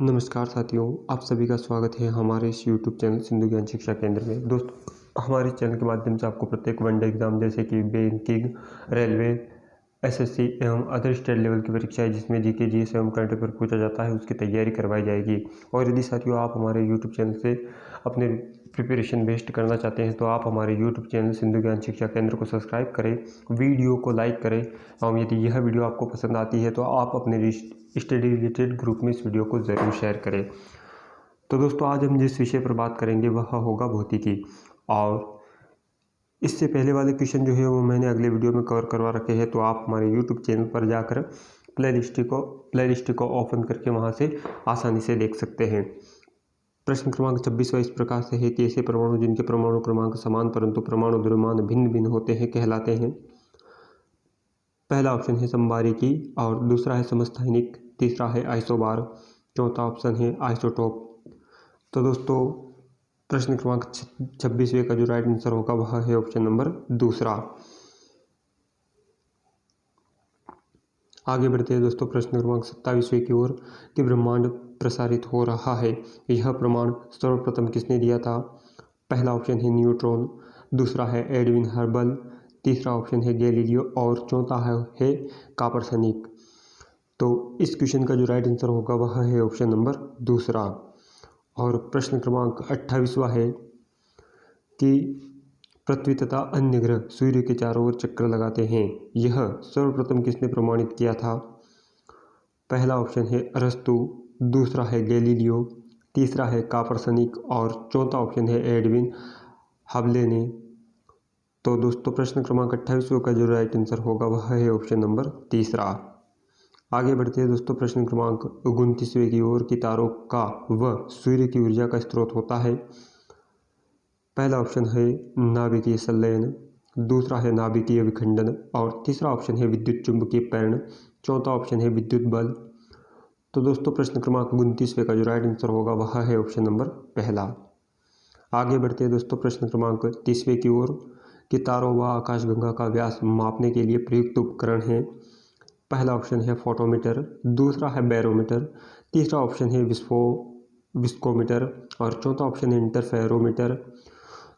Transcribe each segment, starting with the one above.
नमस्कार साथियों, आप सभी का स्वागत है हमारे इस YouTube चैनल सिंधु ज्ञान शिक्षा केंद्र में। दोस्तों, हमारे चैनल के माध्यम से आपको प्रत्येक वनडे एग्जाम जैसे कि बैंकिंग, रेलवे, एसएससी एवं अदर स्टेट लेवल की परीक्षाएं जिसमें जीके, जीएस एवं करंट अफेयर पूछा जाता है, उसकी तैयारी करवाई जाएगी। और यदि साथियों आप हमारे YouTube चैनल से अपने प्रिपरेशन बेस्ट करना चाहते हैं तो आप हमारे YouTube चैनल सिंधु ज्ञान शिक्षा केंद्र को सब्सक्राइब करें, वीडियो को लाइक करें एवं यदि यह वीडियो आपको पसंद आती है तो आप अपने स्टडी रिलेटेड ग्रुप में इस वीडियो को ज़रूर शेयर करें। तो दोस्तों, आज हम जिस विषय पर बात करेंगे वह होगा भौतिकी। और इससे पहले वाले क्वेश्चन जो है वो मैंने अगले वीडियो में कवर करवा रखे हैं, तो आप हमारे यूट्यूब चैनल पर जाकर प्लेलिस्ट को ओपन करके वहां से आसानी से देख सकते हैं। प्रश्न क्रमांक 26 इस प्रकार से है कि ऐसे परमाणु जिनके परमाणु क्रमांक समान परंतु परमाणु द्रव्यमान भिन्न भिन्न होते हैं कहलाते हैं। पहला ऑप्शन है समबारीकी और दूसरा है समस्थानिक, तीसरा है आइसोबार, चौथा ऑप्शन है आइसोटोप। तो दोस्तों, प्रश्न क्रमांक 26वें का जो राइट आंसर होगा वह है ऑप्शन नंबर दूसरा। आगे बढ़ते हैं दोस्तों प्रश्न क्रमांक 27वें की ओर कि ब्रह्मांड प्रसारित हो रहा है, यह प्रमाण सर्वप्रथम किसने दिया था? पहला ऑप्शन है न्यूट्रॉन, दूसरा है एडविन हर्बल, तीसरा ऑप्शन है गैलीलियो और चौथा है कापरसनिक। तो इस क्वेश्चन का जो राइट आंसर होगा वह है ऑप्शन नंबर दूसरा। और प्रश्न क्रमांक 28वां है कि पृथ्वी तथा अन्य ग्रह सूर्य के चारों ओर चक्कर लगाते हैं, यह सर्वप्रथम किसने प्रमाणित किया था? पहला ऑप्शन है अरस्तु, दूसरा है गैलीलियो, तीसरा है कापरसनिक और चौथा ऑप्शन है एडविन हबले ने। तो दोस्तों, प्रश्न क्रमांक 28 का जो राइट आंसर होगा वह है ऑप्शन नंबर तीसरा। आगे बढ़ते हैं दोस्तों प्रश्न क्रमांक 29वें की ओर कि तारों का वह सूर्य की ऊर्जा का स्रोत होता है। पहला ऑप्शन है नाभिकीय संलयन, दूसरा है नाभिकीय विखंडन और तीसरा ऑप्शन है विद्युत चुंबकीय प्रेरण, चौथा ऑप्शन है विद्युत बल। तो दोस्तों, प्रश्न क्रमांक 29वें का जो राइट आंसर होगा वह है ऑप्शन नंबर पहला। आगे बढ़ते हैं दोस्तों प्रश्न क्रमांक 30वें की ओर कि तारों व आकाशगंगा का व्यास मापने के लिए प्रयुक्त उपकरण है। पहला ऑप्शन है फोटोमीटर, दूसरा है बैरोमीटर, तीसरा ऑप्शन है विस्कोमीटर और चौथा ऑप्शन है इंटरफेरोमीटर।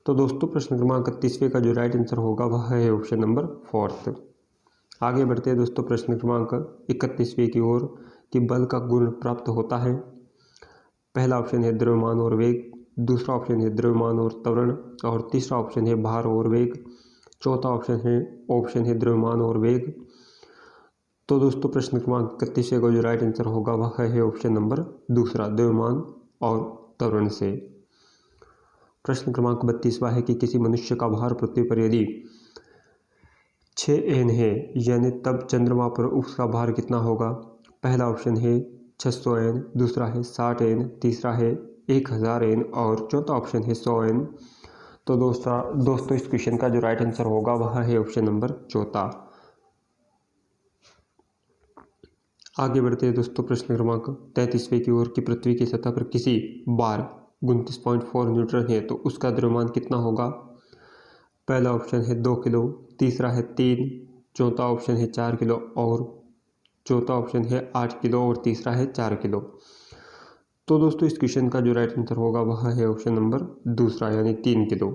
तो दोस्तों, प्रश्न क्रमांक 31वें का जो राइट आंसर होगा वह है ऑप्शन नंबर फोर्थ। आगे बढ़ते हैं दोस्तों प्रश्न क्रमांक 31वें की ओर कि बल का गुण प्राप्त होता है। पहला ऑप्शन है द्रव्यमान और वेग, दूसरा ऑप्शन है द्रव्यमान और त्वरण और तीसरा ऑप्शन है भार और वेग, चौथा ऑप्शन है द्रव्यमान और वेग। तो दोस्तों, प्रश्न क्रमांक 31वें का जो राइट आंसर होगा वह है ऑप्शन नंबर दूसरा, द्रव्यमान और त्वरण से। प्रश्न क्रमांक 32वां है कि किसी मनुष्य का भार पृथ्वी पर यदि 6 N है यानी तब चंद्रमा पर उसका भार कितना होगा? पहला ऑप्शन है 600 N, दूसरा है 60 N, तीसरा है 1000 N और चौथा ऑप्शन है 100 N। तो दोस्तों इस क्वेश्चन का जो राइट आंसर होगा वह है ऑप्शन नंबर चौथा। आगे बढ़ते हैं दोस्तों प्रश्न क्रमांक 33वें की ओर कि पृथ्वी की सतह पर किसी बार 29.4 न्यूटन है तो उसका द्रव्यमान कितना होगा? पहला ऑप्शन है 2 किलो, तीसरा है 3, चौथा ऑप्शन है 4 किलो और चौथा ऑप्शन है 8 किलो और तीसरा है 4 किलो। तो दोस्तों, इस क्वेश्चन का जो राइट आंसर होगा वह है ऑप्शन नंबर दूसरा यानी 3 किलो।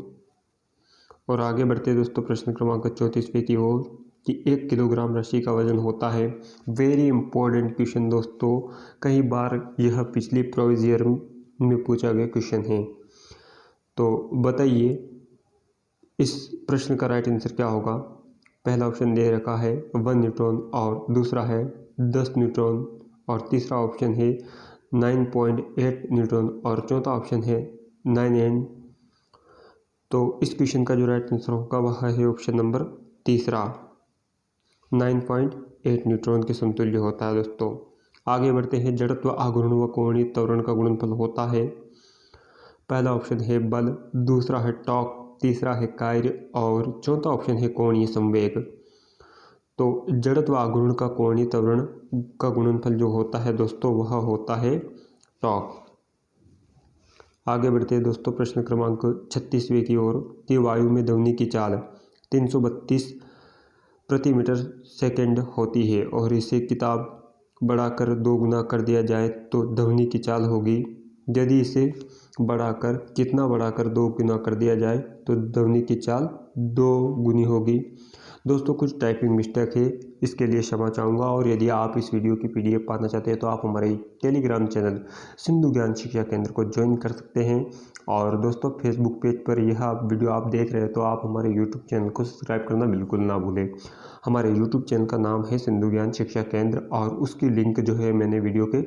और आगे बढ़ते हैं दोस्तों प्रश्न क्रमांक 34वें की ओर कि 1 किलोग्राम राशि का वजन होता है। वेरी इंपॉर्टेंट क्वेश्चन दोस्तों, कई बार यह पिछली प्रोविजन में पूछा गया क्वेश्चन है। तो बताइए इस प्रश्न का राइट आंसर क्या होगा? पहला ऑप्शन दे रखा है 1 न्यूट्रॉन और दूसरा है 10 न्यूट्रॉन और तीसरा ऑप्शन है 9.8 न्यूट्रॉन और चौथा ऑप्शन है 9N। तो इस क्वेश्चन का जो राइट आंसर होगा वह है ऑप्शन नंबर तीसरा, 9.8 न्यूट्रॉन के समतुल्य होता है दोस्तों। आगे बढ़ते हैं जड़त्व आघूर्ण व कोणीय त्वरण का गुणनफल होता है। पहला ऑप्शन है बल, दूसरा है टॉर्क, तीसरा है कार्य और चौथा ऑप्शन है कोणीय संवेग। तो जड़त्व आघूर्ण का कोणीय त्वरण का गुणनफल जो होता है दोस्तों वह होता है टॉर्क। आगे बढ़ते हैं दोस्तों प्रश्न क्रमांक 36वें की ओर कि वायु में ध्वनि की चाल 332 प्रति मीटर सेकंड होती है और इसे किताब बढ़ाकर 2 गुना कर दिया जाए तो ध्वनि की चाल होगी। यदि इसे बढ़ाकर कितना बढ़ाकर 2 गुना कर दिया जाए तो ध्वनि की चाल 2 गुनी होगी। दोस्तों कुछ टाइपिंग मिस्टेक है, इसके लिए क्षमा चाहूँगा। और यदि आप इस वीडियो की PDF पाना चाहते हैं तो आप हमारे टेलीग्राम चैनल सिंधु ज्ञान शिक्षा केंद्र को ज्वाइन कर सकते हैं। और दोस्तों फेसबुक पेज पर यह वीडियो आप देख रहे हैं तो आप हमारे यूट्यूब चैनल को सब्सक्राइब करना बिल्कुल ना भूलें। हमारे यूट्यूब चैनल का नाम है सिंधु ज्ञान शिक्षा केंद्र और उसकी लिंक जो है मैंने वीडियो के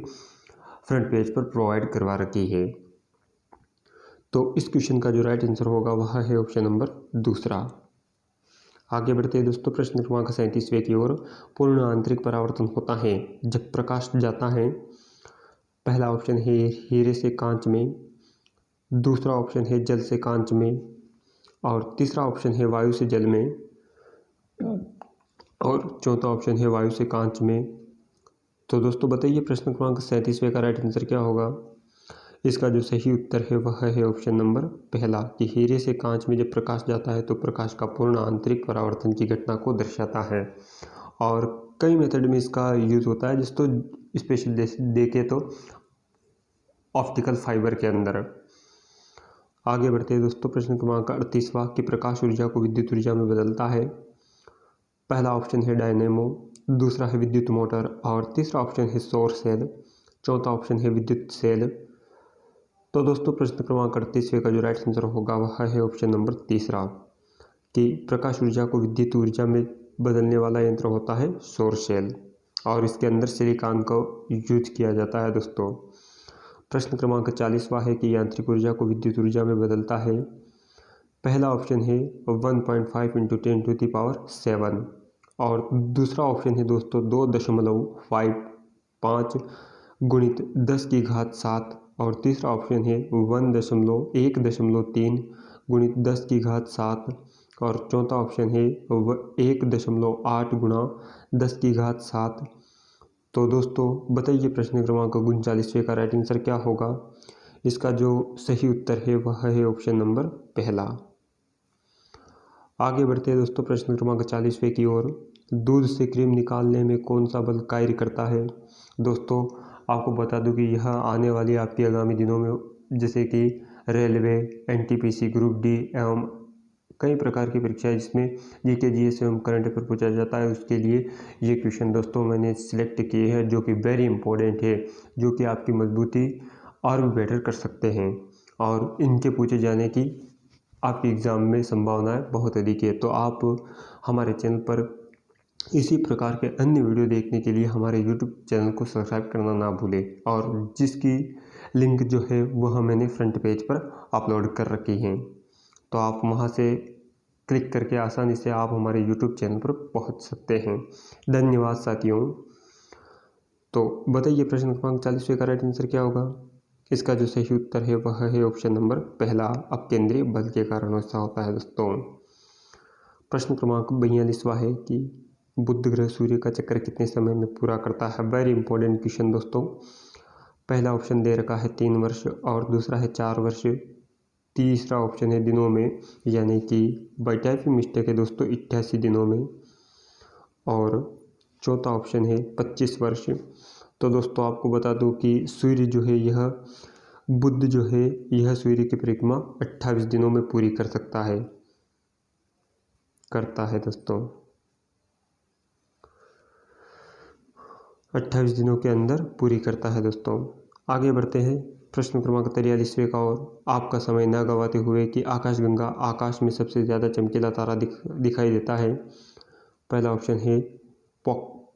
फ्रंट पेज पर प्रोवाइड करवा रखी है। तो इस क्वेश्चन का जो राइट आंसर होगा वह है ऑप्शन नंबर दूसरा। आगे बढ़ते हैं दोस्तों प्रश्न क्रमांक 37वें की ओर। पूर्ण आंतरिक परावर्तन होता है जब प्रकाश जाता है। पहला ऑप्शन है हीरे से कांच में, दूसरा ऑप्शन है जल से कांच में, और तीसरा ऑप्शन है वायु से जल में, और चौथा ऑप्शन है वायु से कांच में। तो दोस्तों बताइए प्रश्न क्रमांक 37वें का राइट आंसर क्या होगा। इसका जो सही उत्तर है वह है ऑप्शन नंबर पहला कि हीरे से कांच में जब प्रकाश जाता है तो प्रकाश का पूर्ण आंतरिक परावर्तन की घटना को दर्शाता है। और कई मेथड में इसका यूज होता है, जिसको स्पेशल देखे तो ऑप्टिकल फाइबर के अंदर। आगे बढ़ते हैं दोस्तों प्रश्न क्रमांक 38वां कि प्रकाश ऊर्जा को विद्युत ऊर्जा में बदलता है। पहला ऑप्शन है डायनेमो, दूसरा है विद्युत मोटर, और तीसरा ऑप्शन है सौर सेल, चौथा ऑप्शन है विद्युत सेल। तो दोस्तों प्रश्न क्रमांक 38वें का जो राइट आंसर होगा वह है ऑप्शन नंबर तीसरा कि प्रकाश ऊर्जा को विद्युत ऊर्जा में बदलने वाला यंत्र होता है सौर सेल, और इसके अंदर सिलिकॉन को यूज किया जाता है दोस्तों। प्रश्न क्रमांक 40वां है कि यांत्रिक ऊर्जा को विद्युत ऊर्जा में बदलता है। पहला ऑप्शन है 1.5 × 10⁻⁷, और दूसरा ऑप्शन है दोस्तों 2.55 × 10⁻⁷, और तीसरा ऑप्शन है 1.13 × 10⁻⁷, और चौथा ऑप्शन है 1.8 × 10⁻⁷। तो दोस्तों बताइए प्रश्न क्रमांक 39वें का राइट आंसर क्या होगा। इसका जो सही उत्तर है वह है ऑप्शन नंबर पहला। आगे बढ़ते हैं दोस्तों प्रश्न क्रमांक 40वें की ओर। दूध से क्रीम निकालने में कौन सा बल कार्य करता है। दोस्तों आपको बता दूं कि यह आने वाली आपकी आगामी दिनों में जैसे कि रेलवे, NTPC, ग्रुप डी एवं कई प्रकार की परीक्षाएं जिसमें GK GS एवं करंट अफेयर पूछा जाता है, उसके लिए ये क्वेश्चन दोस्तों मैंने सिलेक्ट किए हैं जो कि वेरी इंपॉर्टेंट है, जो कि आपकी मजबूती और भी बेटर कर सकते हैं, और इनके पूछे जाने की आपके एग्ज़ाम में संभावनाएं बहुत अधिक है। तो आप हमारे चैनल पर इसी प्रकार के अन्य वीडियो देखने के लिए हमारे YouTube चैनल को सब्सक्राइब करना ना भूलें, और जिसकी लिंक जो है वह मैंने फ्रंट पेज पर अपलोड कर रखी है, तो आप वहां से क्लिक करके आसानी से आप हमारे YouTube चैनल पर पहुंच सकते हैं। धन्यवाद साथियों। तो बताइए प्रश्न क्रमांक 40वें का राइट आंसर क्या होगा। इसका जो सही उत्तर है वह है ऑप्शन नंबर पहला, अपकेंद्रीय बल के कारण ऐसा होता है दोस्तों। प्रश्न क्रमांक 42वां है कि बुध ग्रह सूर्य का चक्कर कितने समय में पूरा करता है। वेरी इंपॉर्टेंट क्वेश्चन दोस्तों। पहला ऑप्शन दे रखा है 3 वर्ष, और दूसरा है 4 वर्ष, तीसरा ऑप्शन है दिनों में, यानी कि बाई टाइपिंग मिस्टेक है दोस्तों 88 दिनों में, और चौथा ऑप्शन है 25 वर्ष। तो दोस्तों आपको बता दूं कि सूर्य जो है यह बुध जो है यह सूर्य की परिक्रमा 28 दिनों में पूरी करता है दोस्तों। 28 दिनों के अंदर पूरी करता है दोस्तों। आगे बढ़ते हैं प्रश्न क्रमांक 43वें का और। आपका समय न गवाते हुए कि आकाशगंगा आकाश में सबसे ज़्यादा चमकीला तारा दिखाई देता है। पहला ऑप्शन है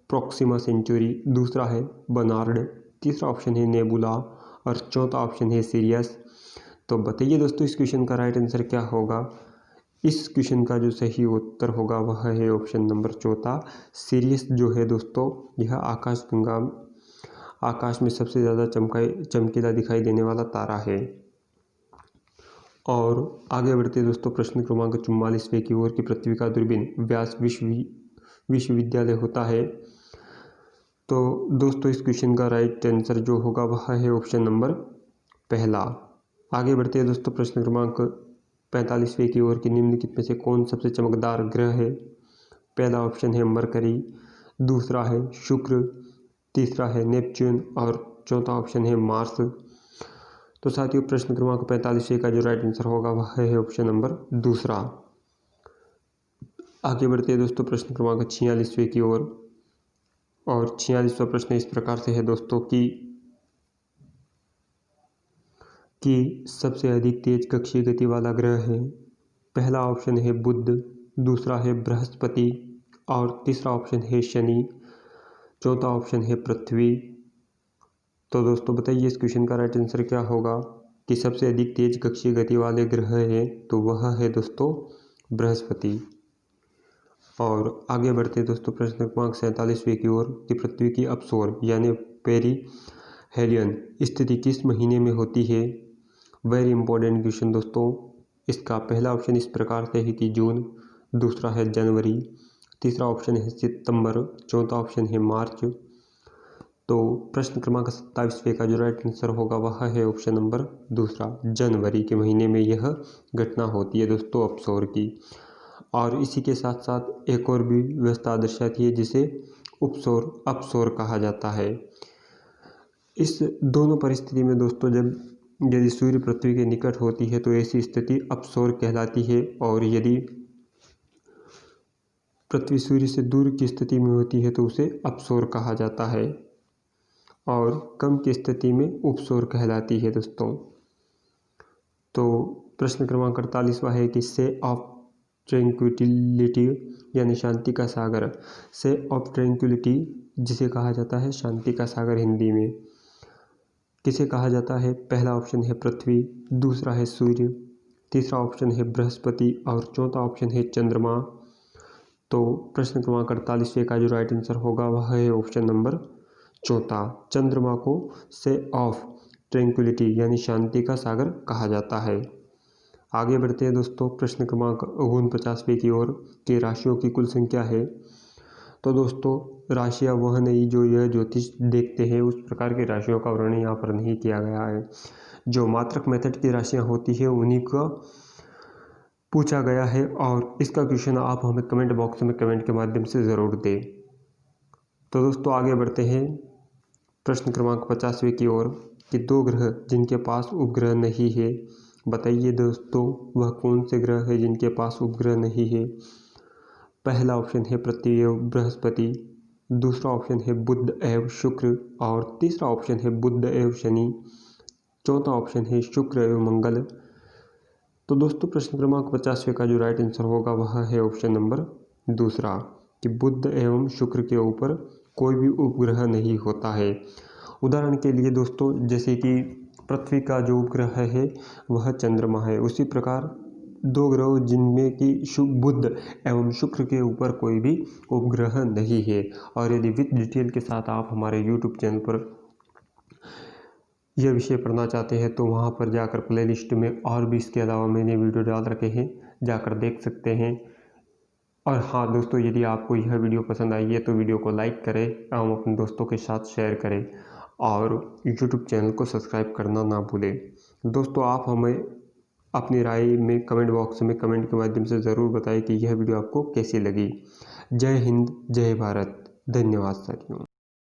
प्रोक्सिमा सेंचुरी, दूसरा है बर्नार्ड, तीसरा ऑप्शन है नेबुला, और चौथा ऑप्शन है सिरियस। तो बताइए दोस्तों इस क्वेश्चन का राइट आंसर क्या होगा। इस क्वेश्चन का जो सही उत्तर होगा वह है ऑप्शन नंबर चौथा, सिरियस जो है दोस्तों यह आकाशगंगा आकाश में सबसे ज़्यादा चमकीला दिखाई देने वाला तारा है। और आगे बढ़ते दोस्तों प्रश्न क्रमांक 44वें की ओर की पृथ्वी का दूरबीन व्यास विश्वविद्यालय होता है। तो दोस्तों इस क्वेश्चन का राइट आंसर जो होगा वह है ऑप्शन नंबर पहला। आगे बढ़ते हैं दोस्तों प्रश्न क्रमांक 45वें की ओर की निम्नलिखित में से कौन सबसे चमकदार ग्रह है। पहला ऑप्शन है मरकरी, दूसरा है शुक्र, तीसरा है नेपच्यून और चौथा ऑप्शन है मार्स। तो साथियों प्रश्न क्रमांक 45 का जो राइट आंसर होगा वह है ऑप्शन नंबर दूसरा। आगे बढ़ते हैं दोस्तों प्रश्न क्रमांक 46 की ओर। और 46वां प्रश्न इस प्रकार से है दोस्तों कि सबसे अधिक तेज कक्षीय गति वाला ग्रह है। पहला ऑप्शन है बुध, दूसरा है बृहस्पति और तीसरा ऑप्शन है शनि, चौथा ऑप्शन है पृथ्वी। तो दोस्तों बताइए इस क्वेश्चन का राइट आंसर क्या होगा कि सबसे अधिक तेज कक्षीय गति वाले ग्रह है, तो वह है दोस्तों बृहस्पति। और आगे बढ़ते दोस्तों प्रश्न क्रमांक 47 की ओर कि पृथ्वी की अपसौर यानी पेरिहेलियन स्थिति किस महीने में होती है। वेरी इंपॉर्टेंट क्वेश्चन दोस्तों। इसका पहला ऑप्शन इस प्रकार से है कि जून, दूसरा है जनवरी, तीसरा ऑप्शन है सितंबर, चौथा ऑप्शन है मार्च। तो प्रश्न क्रमांक 27 का जो राइट आंसर होगा वह है ऑप्शन नंबर दूसरा, जनवरी के महीने में यह घटना होती है दोस्तों अपसौर की। और इसी के साथ साथ एक और भी व्यवस्था दर्शाती है जिसे उपसौर अपसौर कहा जाता है। इस दोनों परिस्थिति में दोस्तों जब यदि सूर्य पृथ्वी के निकट होती है तो ऐसी स्थिति अपसौर कहलाती है, और यदि पृथ्वी सूर्य से दूर की स्थिति में होती है तो उसे अपसौर कहा जाता है, और कम की स्थिति में उपसौर कहलाती है दोस्तों। तो प्रश्न क्रमांक 48वां है कि से ऑफ ट्रैंक्विलिटी यानी शांति का सागर। से ऑफ ट्रैंक्विलिटी जिसे कहा जाता है शांति का सागर हिंदी में, किसे कहा जाता है। पहला ऑप्शन है पृथ्वी, दूसरा है सूर्य, तीसरा ऑप्शन है बृहस्पति और चौथा ऑप्शन है चंद्रमा। तो प्रश्न क्रमांक 48 का जो राइट आंसर होगा वह है ऑप्शन नंबर चौथा, चंद्रमा को से ऑफ ट्रैंक्विलिटी यानी शांति का सागर कहा जाता है। आगे बढ़ते हैं दोस्तों प्रश्न क्रमांक 49 की ओर कि राशियों की कुल संख्या है। तो दोस्तों राशियां वह नहीं जो यह ज्योतिष देखते हैं, उस प्रकार की राशियों का वर्णन यहाँ पर नहीं किया गया है। जो मात्रक मेथड की राशियां होती है उन्हीं का पूछा गया है, और इसका क्वेश्चन आप हमें कमेंट बॉक्स में कमेंट के माध्यम से ज़रूर दें। तो दोस्तों आगे बढ़ते हैं प्रश्न क्रमांक 50 की ओर कि दो ग्रह जिनके पास उपग्रह नहीं है। बताइए दोस्तों वह कौन से ग्रह है जिनके पास उपग्रह नहीं है। पहला ऑप्शन है पृथ्वी एवं बृहस्पति, दूसरा ऑप्शन है बुध एवं शुक्र और तीसरा ऑप्शन है बुध एवं शनि, चौथा ऑप्शन है शुक्र एवं मंगल। तो दोस्तों प्रश्न क्रमांक 50 का जो राइट आंसर होगा वह है ऑप्शन नंबर दूसरा कि बुध एवं शुक्र के ऊपर कोई भी उपग्रह नहीं होता है। उदाहरण के लिए दोस्तों जैसे कि पृथ्वी का जो उपग्रह है वह चंद्रमा है, उसी प्रकार दो ग्रह जिनमें कि बुध एवं शुक्र के ऊपर कोई भी उपग्रह नहीं है। और यदि विद डिटेल के साथ आप हमारे YouTube चैनल पर यह विषय पढ़ना चाहते हैं तो वहां पर जाकर प्लेलिस्ट में और भी इसके अलावा मैंने वीडियो डाल रखे हैं, जाकर देख सकते हैं। और हाँ दोस्तों यदि आपको यह वीडियो पसंद आई है तो वीडियो को लाइक करें एवं अपने दोस्तों के साथ शेयर करें और YouTube चैनल को सब्सक्राइब करना ना भूलें। दोस्तों आप हमें अपनी राय में कमेंट बॉक्स में कमेंट के माध्यम से ज़रूर बताएं कि यह वीडियो आपको कैसी लगी। जय हिंद, जय भारत, धन्यवाद साथियों।